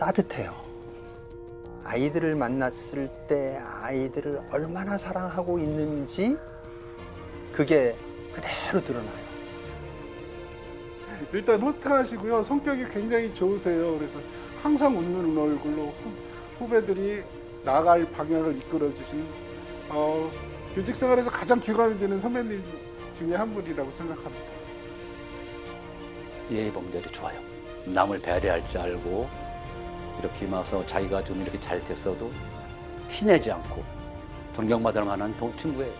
따뜻해요. 아이들을 만났을 때 아이들을 얼마나 사랑하고 있는지 그게 그대로 드러나요. 일단 호탕하시고요. 성격이 굉장히 좋으세요. 그래서 항상 웃는 얼굴로 후배들이 나갈 방향을 이끌어 주시는 교직 생활에서 가장 기감이 되는 선배님 중에 한 분이라고 생각합니다. 예의범절이 좋아요. 남을 배려할 줄 알고 이렇게 와서 자기가 좀 이렇게 잘 됐어도 티내지 않고 존경받을 만한 친구예요.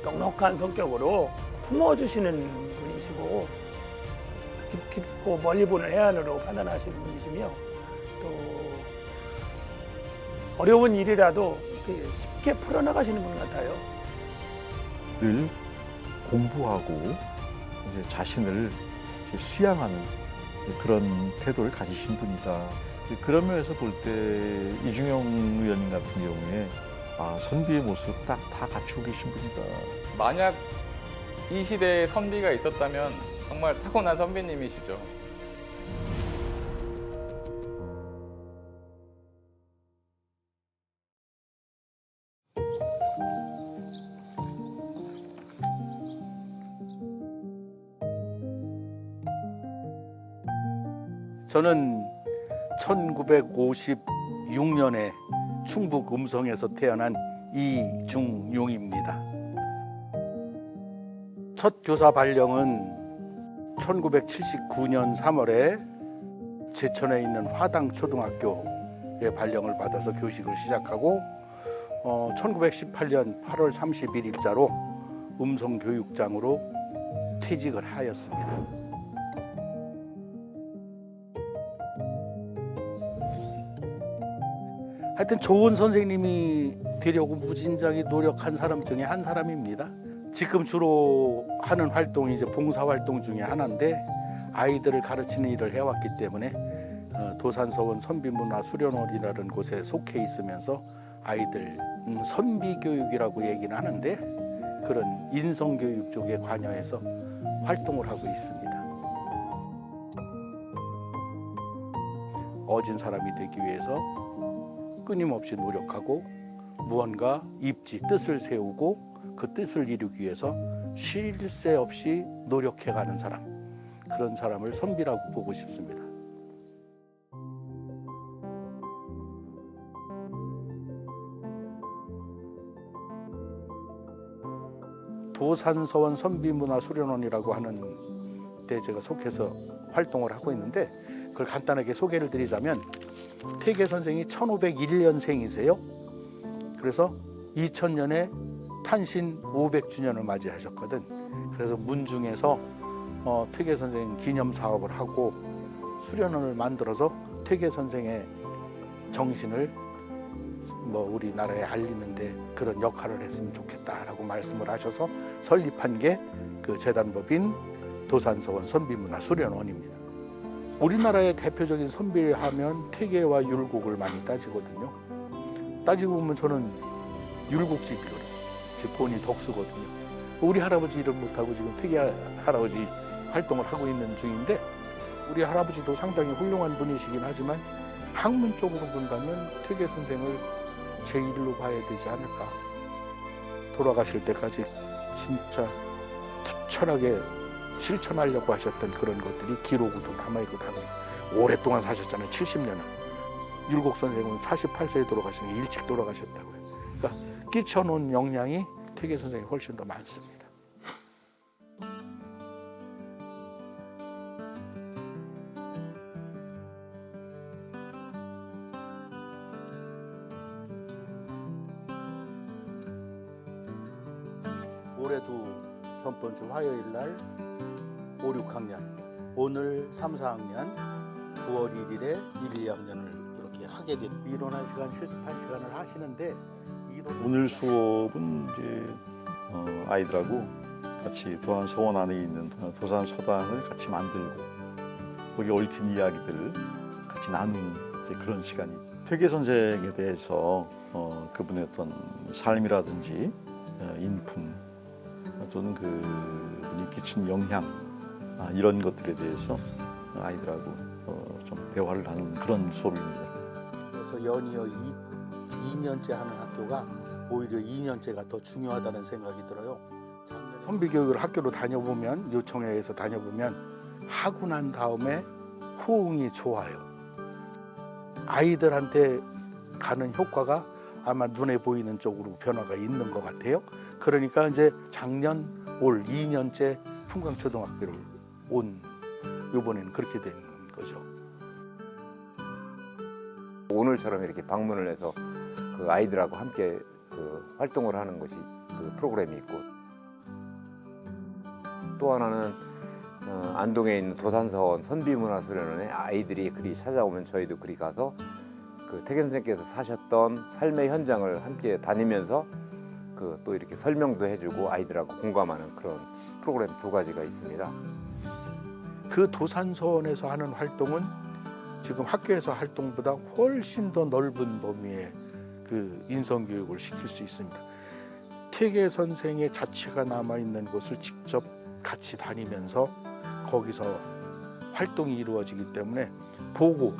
넉넉한 성격으로 품어주시는 분이시고 깊고 멀리 보는 해안으로 판단하시는 분이시며 또 어려운 일이라도 쉽게 풀어나가시는 분 같아요. 늘 공부하고 이제 자신을 수양하는 그런 태도를 가지신 분이다. 그런 면에서 볼 때 이중영 의원님 같은 경우에 선비의 모습 딱 다 갖추고 계신 분이다. 만약 이 시대에 선비가 있었다면 정말 타고난 선비님이시죠. 저는 1956년에 충북 음성에서 태어난 이중용입니다. 첫 교사 발령은 1979년 3월에 제천에 있는 화당초등학교에 발령을 받아서 교식을 시작하고 1918년 8월 31일자로 음성교육장으로 퇴직을 하였습니다. 하여튼 좋은 선생님이 되려고 무진장이 노력한 사람 중에 한 사람입니다. 지금 주로 하는 활동이 이제 봉사활동 중에 하나인데 아이들을 가르치는 일을 해왔기 때문에 도산서원 선비문화수련원이라는 곳에 속해 있으면서 아이들 선비교육이라고 얘기는 하는데 그런 인성교육 쪽에 관여해서 활동을 하고 있습니다. 어진 사람이 되기 위해서 끊임없이 노력하고 무언가 입지, 뜻을 세우고 그 뜻을 이루기 위해서 쉴 새 없이 노력해가는 사람, 그런 사람을 선비라고 보고 싶습니다. 도산서원 선비문화수련원이라고 하는 데 제가 속해서 활동을 하고 있는데 그걸 간단하게 소개를 드리자면 퇴계 선생이 1501년생이세요. 그래서 2000년에 탄신 500주년을 맞이하셨거든. 그래서 문중에서 퇴계 선생 기념 사업을 하고 수련원을 만들어서 퇴계 선생의 정신을 우리나라에 알리는데 그런 역할을 했으면 좋겠다라고 말씀을 하셔서 설립한 게 그 재단법인 도산서원 선비문화수련원입니다. 우리나라의 대표적인 선비하면 퇴계와 율곡을 많이 따지거든요. 따지고 보면 저는 율곡집 본이 덕수거든요. 우리 할아버지 이름 못하고 지금 퇴계 할아버지 활동을 하고 있는 중인데 우리 할아버지도 상당히 훌륭한 분이시긴 하지만 학문 쪽으로 본다면 퇴계 선생을 제1로 봐야 되지 않을까. 돌아가실 때까지 진짜 투철하게 실천하려고 하셨던 그런 것들이 기록으로 남아있고 오랫동안 사셨잖아요. 70년을. 율곡 선생은 48세에 돌아가시는 일찍 돌아가셨다고요. 그러니까 끼쳐놓은 영향이 퇴계 선생이 훨씬 더 많습니다. 올해도 전번 주 화요일 날 5, 6학년, 오늘 3, 4학년, 9월 1일에 1, 2학년을 이렇게 하게 된 이론한 시간, 실습한 시간을 하시는데 오늘 수업은 이제 아이들하고 같이 도산서원 안에 있는 도산서당을 같이 만들고 거기 얽힌 이야기들을 같이 나누는 이제 그런 시간이 퇴계 선생에 대해서 그분의 어떤 삶이라든지 인품 또는 그분이 끼친 영향 이런 것들에 대해서 아이들하고 좀 대화를 하는 그런 수업입니다. 그래서 연이어 2년째 하는 학교가 오히려 2년째가 더 중요하다는 생각이 들어요. 선비 교육을 학교로 다녀보면, 요청회에서 다녀보면 하고 난 다음에 호응이 좋아요. 아이들한테 가는 효과가 아마 눈에 보이는 쪽으로 변화가 있는 것 같아요. 그러니까 이제 작년 올 2년째 풍광초등학교를 온 이번에는 그렇게 된 거죠. 오늘처럼 이렇게 방문을 해서 그 아이들하고 함께 그 활동을 하는 것이 그 프로그램이 있고, 또 하나는 안동에 있는 도산서원 선비문화수련원에 아이들이 그리 찾아오면 저희도 그리 가서 그 태계 선생님께서 사셨던 삶의 현장을 함께 다니면서 그 또 이렇게 설명도 해주고 아이들하고 공감하는 그런 프로그램 2가지가 있습니다. 그 도산서원에서 하는 활동은 지금 학교에서 활동보다 훨씬 더 넓은 범위의 그 인성교육을 시킬 수 있습니다. 태계 선생의 자취가 남아있는 곳을 직접 같이 다니면서 거기서 활동이 이루어지기 때문에 보고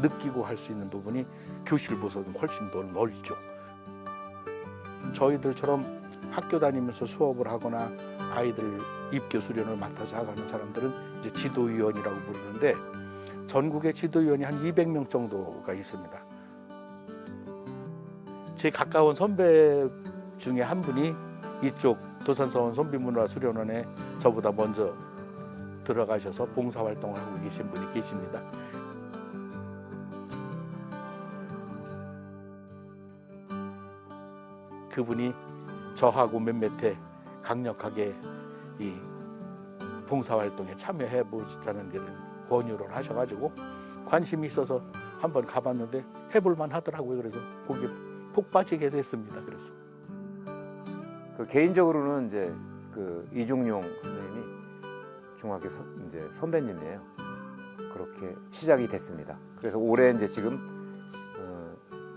느끼고 할 수 있는 부분이 교실보다는 훨씬 더 넓죠. 저희들처럼 학교 다니면서 수업을 하거나 아이들 입교 수련을 맡아서 하는 사람들은 이제 지도위원이라고 부르는데, 전국에 지도위원이 한 200명 정도가 있습니다. 제 가까운 선배 중에 한 분이 이쪽 도산서원 선비문화수련원에 저보다 먼저 들어가셔서 봉사활동을 하고 계신 분이 계십니다. 그분이 저하고 몇몇해 강력하게 이 봉사활동에 참여해 보자는 그런 권유를 하셔가지고 관심이 있어서 한번 가봤는데 해볼만 하더라고요. 그래서 거기에 푹 빠지게 됐습니다. 그래서 그 개인적으로는 이제 그 이중용 선생님이 중학교 이제 선배님이에요. 그렇게 시작이 됐습니다. 그래서 올해 이제 지금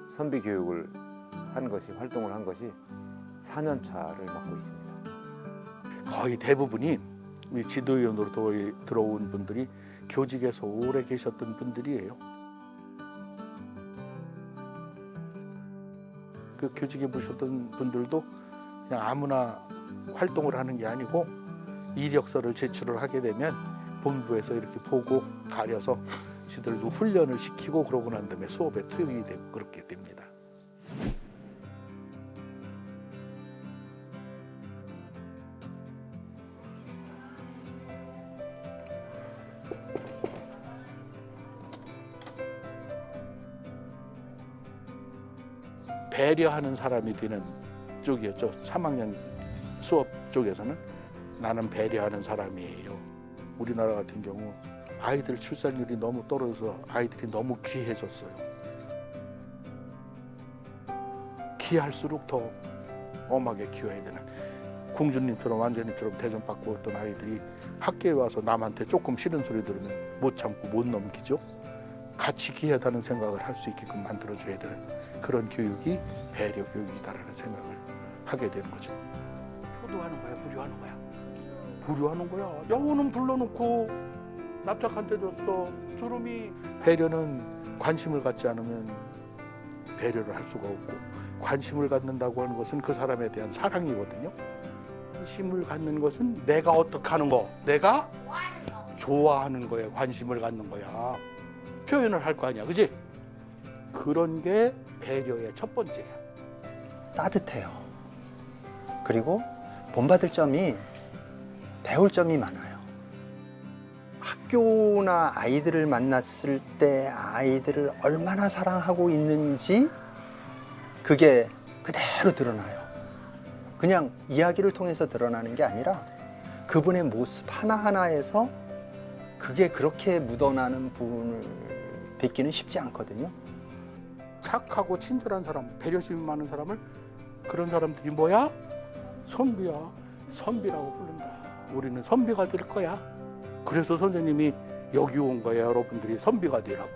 선비 교육을 한 것이, 활동을 한 것이 4년 차를 맡고 있습니다. 거의 대부분이 우리 지도위원으로 들어온 분들이 교직에서 오래 계셨던 분들이에요. 그 교직에 모셨던 분들도 그냥 아무나 활동을 하는 게 아니고 이력서를 제출을 하게 되면 본부에서 이렇게 보고 가려서 지들도 훈련을 시키고 그러고 난 다음에 수업에 투입이 되고 그렇게 됩니다. 배려하는 사람이 되는 쪽이었죠. 3학년 수업 쪽에서는 나는 배려하는 사람이에요. 우리나라 같은 경우 아이들 출산율이 너무 떨어져서 아이들이 너무 귀해졌어요. 귀할수록 더 엄하게 키워야 되는, 공주님처럼 완전님처럼 대접받고 어떤 아이들이 학교에 와서 남한테 조금 싫은 소리 들으면 못 참고 못 넘기죠. 같이 귀하다는 생각을 할 수 있게끔 만들어줘야 되는 그런 교육이 배려 교육이다라는 생각을 하게 되는 거죠. 효도하는 거야, 부류하는 거야? 부류하는 거야. 여우는 불러놓고 납작한테 줬어. 두루미. 배려는 관심을 갖지 않으면 배려를 할 수가 없고, 관심을 갖는다고 하는 것은 그 사람에 대한 사랑이거든요. 관심을 갖는 것은 내가 어떻게 하는 거, 내가 좋아하는 거에 관심을 갖는 거야. 표현을 할 거 아니야, 그지? 그런 게 배려의 첫 번째야. 따뜻해요. 그리고 본받을 점이, 배울 점이 많아요. 학교나 아이들을 만났을 때 아이들을 얼마나 사랑하고 있는지 그게 그대로 드러나요. 그냥 이야기를 통해서 드러나는 게 아니라 그분의 모습 하나하나에서 그게 그렇게 묻어나는 부분을 뵙기는 쉽지 않거든요. 착하고 친절한 사람, 배려심 많은 사람을, 그런 사람들이 뭐야? 선비야. 선비라고 부른다. 우리는 선비가 될 거야. 그래서 선생님이 여기 온 거예요. 여러분들이 선비가 되라고.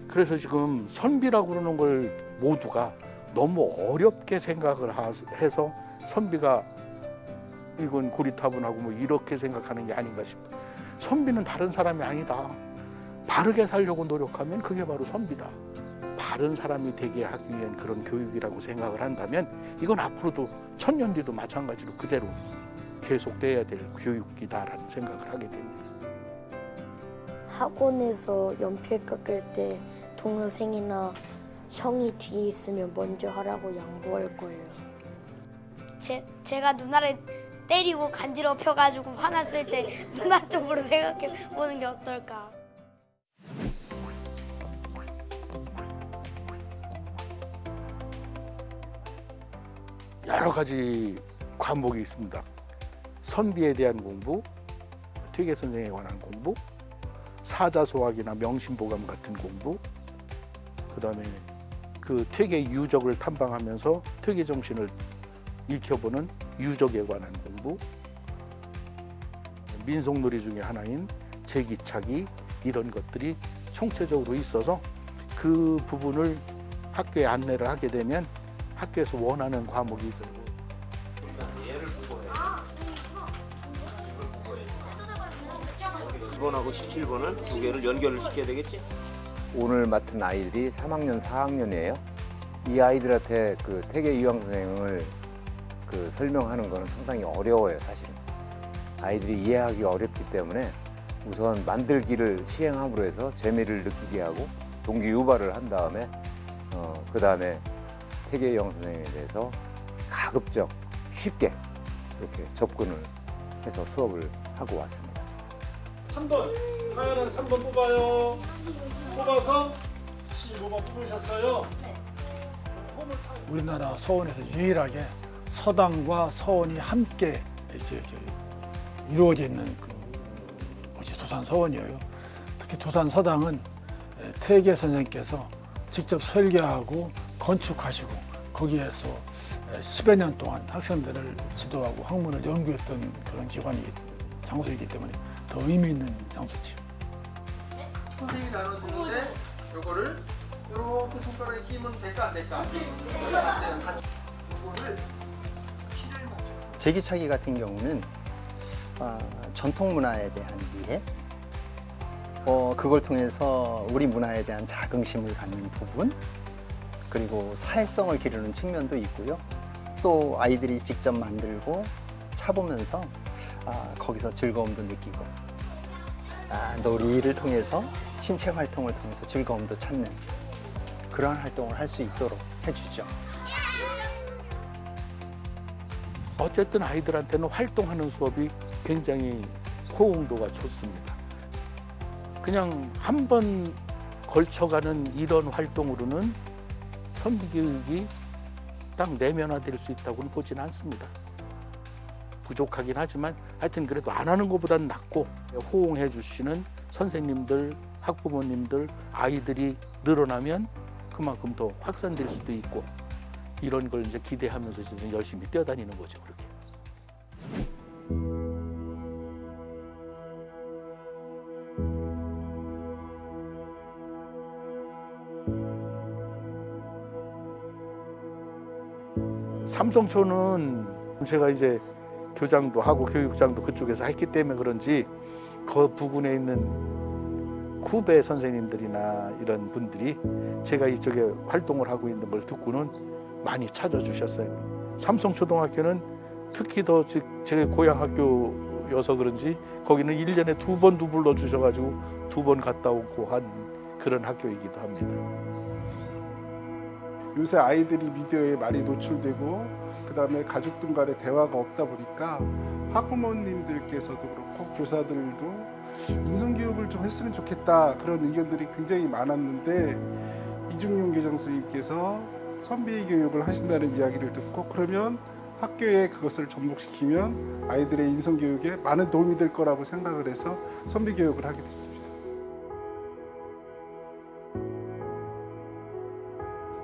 그래서 지금 선비라고 그러는 걸 모두가 너무 어렵게 생각을 해서 선비가 이건 고리타분하고 뭐 이렇게 생각하는 게 아닌가 싶어요. 선비는 다른 사람이 아니다. 바르게 살려고 노력하면 그게 바로 선비다. 바른 사람이 되게 하기 위한 그런 교육이라고 생각을 한다면 이건 앞으로도 천년 뒤도 마찬가지로 그대로 계속돼야 될 교육이다라는 생각을 하게 됩니다. 학원에서 연필 깎을 때 동생이나 형이 뒤에 있으면 먼저 하라고 양보할 거예요. 제가 누나를 때리고 간지럽혀가지고 화났을 때 누나 쪽으로 생각해 보는 게 어떨까. 여러 가지 과목이 있습니다. 선비에 대한 공부, 퇴계 선생에 관한 공부, 사자소학이나 명심보감 같은 공부, 그다음에 그 퇴계 유적을 탐방하면서 퇴계 정신을 익혀보는 유적에 관한 공부, 민속놀이 중에 하나인 제기차기 이런 것들이 총체적으로 있어서 그 부분을 학교에 안내를 하게 되면 학교에서 원하는 과목이 있어요. 2번하고 17번을 두 개를 연결을 시켜야 되겠지? 오늘 맡은 아이들이 3학년, 4학년이에요. 이 아이들한테 그 퇴계 이황 선생을 그 설명하는 거는 상당히 어려워요, 사실은. 아이들이 이해하기 어렵기 때문에 우선 만들기를 시행함으로 해서 재미를 느끼게 하고 동기 유발을 한 다음에 그 다음에 퇴계 이황 선생에 대해서 가급적 쉽게 이렇게 접근을 해서 수업을 하고 왔습니다. 3번, 하연은 3번 뽑아요. 뽑아서 15번 뽑으셨어요? 우리나라 서원에서 유일하게 서당과 서원이 함께 이제 이루어져 있는 그 도산 서원이에요. 특히 도산 서당은 퇴계 선생님께서 직접 설계하고 건축하시고 거기에서 10여 년 동안 학생들을 지도하고 학문을 연구했던 그런 장소이기 때문에 더 의미 있는 장소지요. 선생님이 나눠주는데 요거를 이렇게 손가락에 끼면 될까 안 될까? 요거를 제기차기 같은 경우는 전통 문화에 대한 이해, 그걸 통해서 우리 문화에 대한 자긍심을 갖는 부분, 그리고 사회성을 기르는 측면도 있고요. 또 아이들이 직접 만들고 차보면서 거기서 즐거움도 느끼고 놀이를 통해서 신체 활동을 통해서 즐거움도 찾는 그런 활동을 할 수 있도록 해주죠. 어쨌든 아이들한테는 활동하는 수업이 굉장히 호응도가 좋습니다. 그냥 한 번 걸쳐가는 이런 활동으로는 선비교육이 딱 내면화될 수 있다고는 보지는 않습니다. 부족하긴 하지만 하여튼 그래도 안 하는 것보다는 낫고 호응해 주시는 선생님들, 학부모님들, 아이들이 늘어나면 그만큼 더 확산될 수도 있고 이런 걸 이제 기대하면서 지금 열심히 뛰어다니는 거죠. 그렇게. 삼성초는 제가 이제 교장도 하고 교육장도 그쪽에서 했기 때문에 그런지 그 부근에 있는 후배 선생님들이나 이런 분들이 제가 이쪽에 활동을 하고 있는 걸 듣고는 많이 찾아주셨어요. 삼성초등학교는 특히 더 제 고향 학교여서 그런지 거기는 1년에 2번도 불러주셔가지고 2번 갔다 오고 한 그런 학교이기도 합니다. 요새 아이들이 미디어에 많이 노출되고 그다음에 가족들 간의 대화가 없다 보니까 학부모님들께서도 그렇고 교사들도 인성교육을 좀 했으면 좋겠다 그런 의견들이 굉장히 많았는데 이중용 교장 선생님께서 선비 교육을 하신다는 이야기를 듣고 그러면 학교에 그것을 접목시키면 아이들의 인성교육에 많은 도움이 될 거라고 생각을 해서 선비 교육을 하게 됐습니다.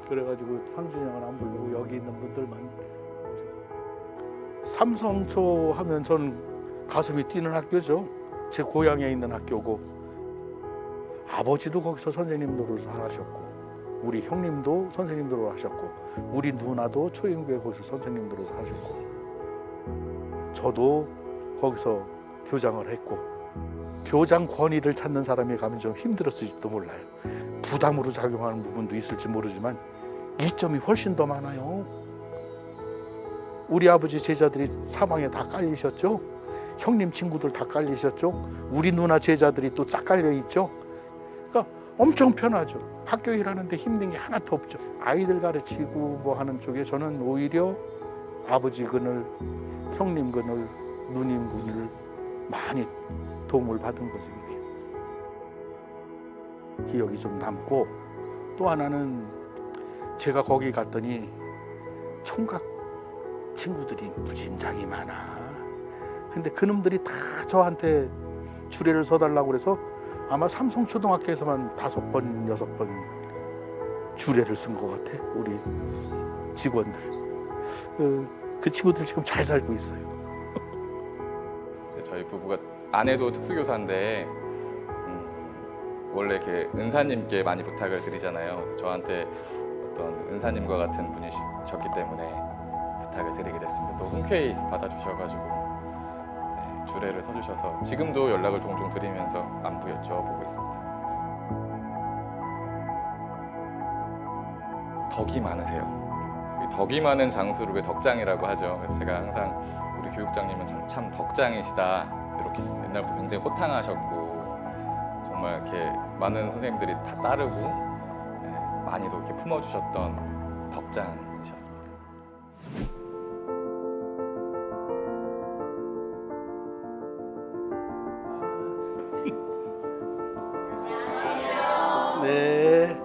그래가지고 상준형을 안 부르고 여기 있는 분들만 삼성초 하면 전 가슴이 뛰는 학교죠. 제 고향에 있는 학교고 아버지도 거기서 선생님 노릇을 하셨고 우리 형님도 선생님 노릇을 하셨고 우리 누나도 초인교회 거기서 선생님 노릇을 하셨고 저도 거기서 교장을 했고 교장 권위를 찾는 사람이 가면 좀 힘들었을지도 몰라요. 부담으로 작용하는 부분도 있을지 모르지만 이점이 훨씬 더 많아요. 우리 아버지 제자들이 사방에 다 깔리셨죠. 형님 친구들 다 깔리셨죠. 우리 누나 제자들이 또 쫙 깔려 있죠. 그러니까 엄청 편하죠. 학교 일하는데 힘든 게 하나도 없죠. 아이들 가르치고 뭐 하는 쪽에 저는 오히려 아버지 그늘, 형님 그늘, 누님 그늘 많이 도움을 받은 거죠. 이렇게. 기억이 좀 남고 또 하나는 제가 거기 갔더니 총각 친구들이 무진장이 많아. 근데 그놈들이 다 저한테 주례를 서달라고 그래서 아마 삼성초등학교에서만 5번, 6번 주례를 쓴 것 같아. 우리 직원들. 그 친구들 지금 잘 살고 있어요. 저희 부부가 아내도 특수교사인데 원래 이렇게 은사님께 많이 부탁을 드리잖아요. 그래서 저한테 어떤 은사님과 같은 분이셨기 때문에 부탁을 드리게 됐습니다. 또 흔쾌히 받아주셔가지고 네, 주례를 서주셔서 지금도 연락을 종종 드리면서 안부 여쭤보고 있습니다. 덕이 많으세요. 이 덕이 많은 장수를 왜 덕장이라고 하죠. 그래서 제가 항상 우리 교육장님은 참 덕장이시다 이렇게 옛날부터 굉장히 호탕하셨고 정말 이렇게 많은 선생님들이 다 따르고 네, 많이도 이렇게 품어주셨던 덕장이셨습니다. 네.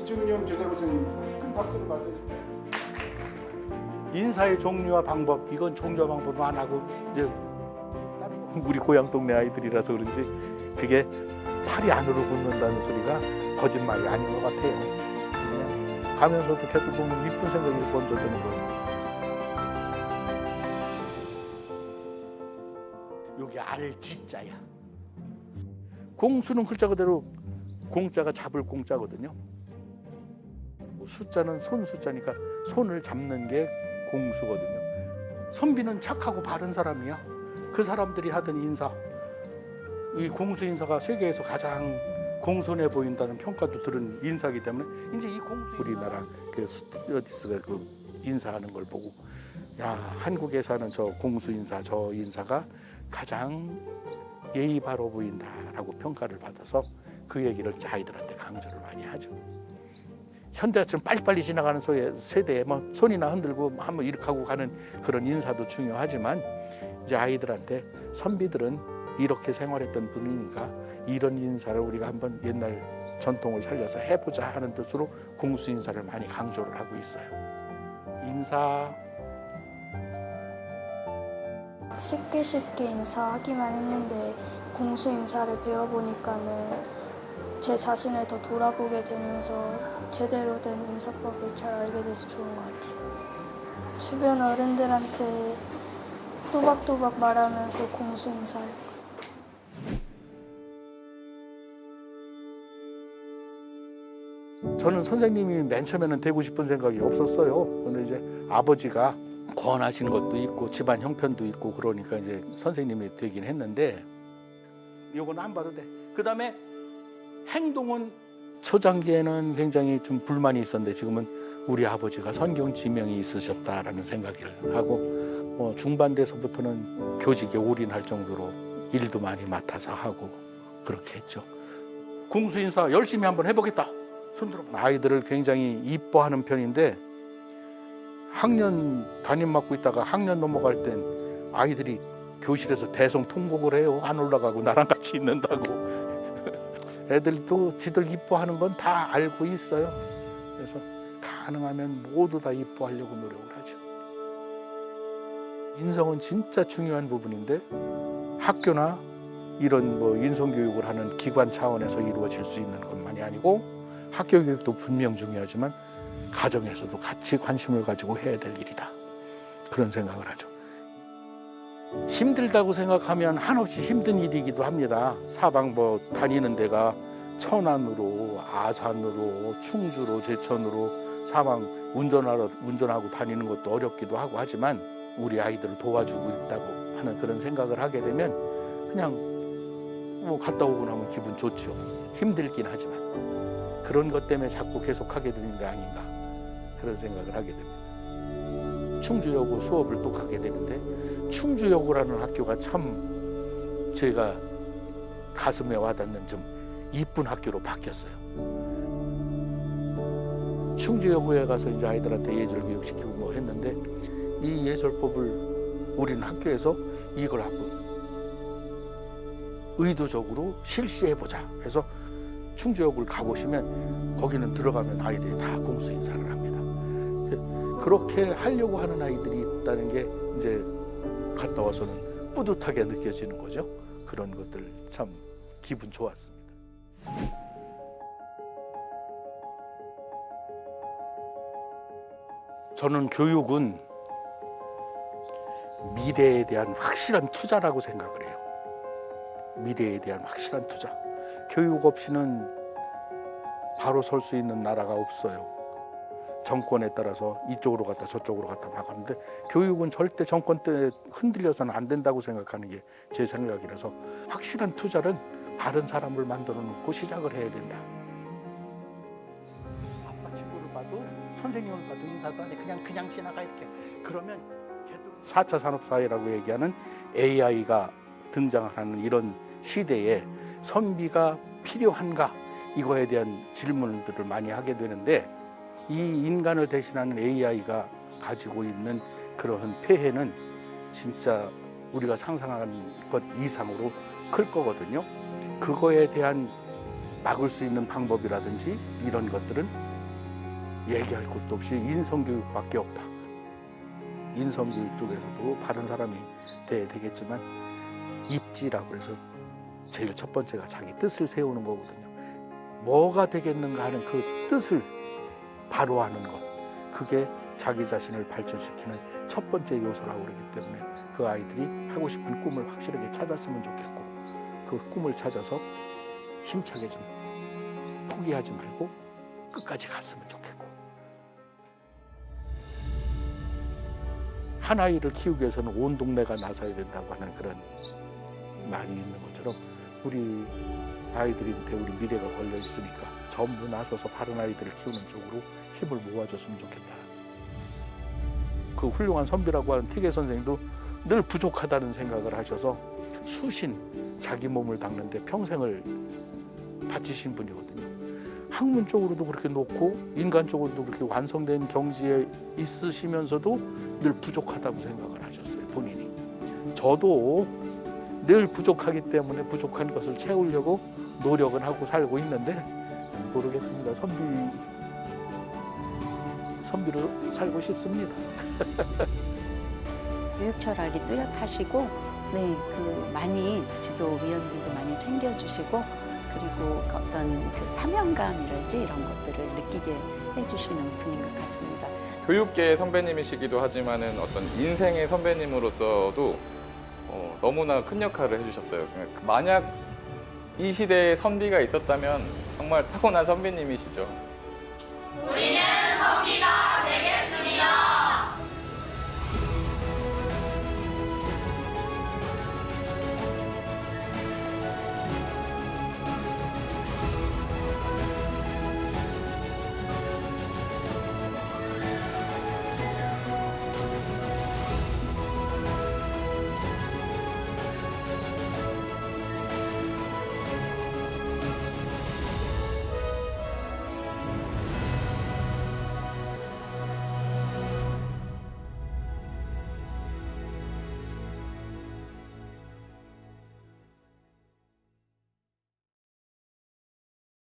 이중용 교장 선생님 큰 박수를 받아주세요. 인사의 종류와 방법, 이건 종류와 방법만 하고 이제 다른 우리 고향 동네 아이들이라서 그런지 그게 팔이 안으로 굽는다는 소리가 거짓말이 아닌 것 같아요. 그냥 가면서도 계속 보면 이쁜 생각이 먼저 드는 거예요. 여기 알지자야. 공수는 글자 그대로 공자가 잡을 공자거든요. 숫자는 손 숫자니까 손을 잡는 게 공수거든요. 선비는 착하고 바른 사람이야. 그 사람들이 하던 인사, 이 공수 인사가 세계에서 가장 공손해 보인다는 평가도 들은 인사이기 때문에 이제 이 공수 우리나라 그 스튜어디스가 그 인사하는 걸 보고 야, 한국에서 하는 저 공수 인사, 저 인사가 가장 예의 바로 보인다라고 평가를 받아서 그 얘기를 아이들한테 강조를 많이 하죠. 현대처럼 빨리빨리 지나가는 세대에 뭐 손이나 흔들고 한번 이렇게 하고 가는 그런 인사도 중요하지만 이제 아이들한테 선비들은 이렇게 생활했던 분이니까 이런 인사를 우리가 한번 옛날 전통을 살려서 해보자 하는 뜻으로 공수 인사를 많이 강조를 하고 있어요. 인사. 쉽게 인사하기만 했는데 공수 인사를 배워보니까는 제 자신을 더 돌아보게 되면서 제대로 된 인사법을 잘 알게 돼서 좋은 것 같아요. 주변 어른들한테 또박또박 말하면서 공수 인사할 거예요. 저는 선생님이 맨 처음에는 되고 싶은 생각이 없었어요. 근데 이제 아버지가 권하신 것도 있고 집안 형편도 있고 그러니까 이제 선생님이 되긴 했는데 요건 안 봐도 돼. 그 다음에 행동은 초장기에는 굉장히 좀 불만이 있었는데 지금은 우리 아버지가 선경 지명이 있으셨다라는 생각을 하고 뭐 중반 돼서부터는 교직에 올인할 정도로 일도 많이 맡아서 하고 그렇게 했죠. 공수 인사 열심히 한번 해보겠다. 손들어. 아이들을 굉장히 이뻐하는 편인데 학년 담임 맡고 있다가 학년 넘어갈 땐 아이들이 교실에서 대성통곡을 해요. 안 올라가고 나랑 같이 있는다고. 애들도 지들 이뻐하는 건 다 알고 있어요. 그래서 가능하면 모두 다 이뻐하려고 노력을 하죠. 인성은 진짜 중요한 부분인데 학교나 이런 뭐 인성교육을 하는 기관 차원에서 이루어질 수 있는 것만이 아니고 학교 교육도 분명 중요하지만 가정에서도 같이 관심을 가지고 해야 될 일이다. 그런 생각을 하죠. 힘들다고 생각하면 한없이 힘든 일이기도 합니다. 사방 뭐 다니는 데가 천안으로, 아산으로, 충주로, 제천으로 사방 운전하고 다니는 것도 어렵기도 하고 하지만 우리 아이들을 도와주고 있다고 하는 그런 생각을 하게 되면 그냥 뭐 갔다 오고 나면 기분 좋죠. 힘들긴 하지만 그런 것 때문에 자꾸 계속하게 되는 게 아닌가 그런 생각을 하게 됩니다. 충주여고 수업을 또 가게 되는데 충주여고라는 학교가 참 제가 가슴에 와닿는 좀 이쁜 학교로 바뀌었어요. 충주여고에 가서 이제 아이들한테 예절 교육시키고 뭐 했는데 이 예절법을 우리는 학교에서 이걸 한번 의도적으로 실시해보자 해서 충주여고를 가보시면 거기는 들어가면 아이들이 다 공수 인사를 합니다. 그렇게 하려고 하는 아이들이 있다는 게 이제 갔다 와서는 뿌듯하게 느껴지는 거죠. 그런 것들 참 기분 좋았습니다. 저는 교육은 미래에 대한 확실한 투자라고 생각을 해요. 미래에 대한 확실한 투자. 교육 없이는 바로 설 수 있는 나라가 없어요. 정권에 따라서 이쪽으로 갔다 저쪽으로 갔다 막 하는데 교육은 절대 정권 때 흔들려서는 안 된다고 생각하는 게 제 생각이라서 확실한 투자는 바른 사람을 만들어 놓고 시작을 해야 된다. 아빠 친구를 봐도 선생님을 봐도 인사도 안 해. 그냥 지나가 이렇게. 그러면 4차 산업사회라고 얘기하는 AI가 등장하는 이런 시대에 선비가 필요한가 이거에 대한 질문들을 많이 하게 되는데 이 인간을 대신하는 AI가 가지고 있는 그러한 폐해는 진짜 우리가 상상하는 것 이상으로 클 거거든요. 그거에 대한 막을 수 있는 방법이라든지 이런 것들은 얘기할 것도 없이 인성교육밖에 없다. 인성교육 쪽에서도 바른 사람이 돼야 되겠지만 입지라고 해서 제일 첫 번째가 자기 뜻을 세우는 거거든요. 뭐가 되겠는가 하는 그 뜻을 바로 하는 것. 그게 자기 자신을 발전시키는 첫 번째 요소라고 그러기 때문에 그 아이들이 하고 싶은 꿈을 확실하게 찾았으면 좋겠고 그 꿈을 찾아서 힘차게 좀 포기하지 말고 끝까지 갔으면 좋겠고 한 아이를 키우기 위해서는 온 동네가 나서야 된다고 하는 그런 말이 있는 것처럼 우리 아이들한테 우리 미래가 걸려 있으니까 전부 나서서 바른 아이들을 키우는 쪽으로 힘을 모아줬으면 좋겠다. 그 훌륭한 선비라고 하는 티계 선생님도 늘 부족하다는 생각을 하셔서 수신 자기 몸을 닦는데 평생을 바치신 분이거든요. 학문 쪽으로도 그렇게 놓고 인간 쪽으로도 그렇게 완성된 경지에 있으시면서도 늘 부족하다고 생각을 하셨어요. 본인이. 저도 늘 부족하기 때문에 부족한 것을 채우려고 노력을 하고 살고 있는데 모르겠습니다. 선비로 살고 싶습니다. 교육 철학이 뚜렷하시고, 네, 많이 지도위원들도 많이 챙겨주시고, 그리고 어떤 그 사명감이랄지 이런 것들을 느끼게 해주시는 분인 것 같습니다. 교육계의 선배님이시기도 하지만은 어떤 인생의 선배님으로서도 너무나 큰 역할을 해주셨어요. 만약 이 시대에 선비가 있었다면 정말 타고난 선배님이시죠. 우리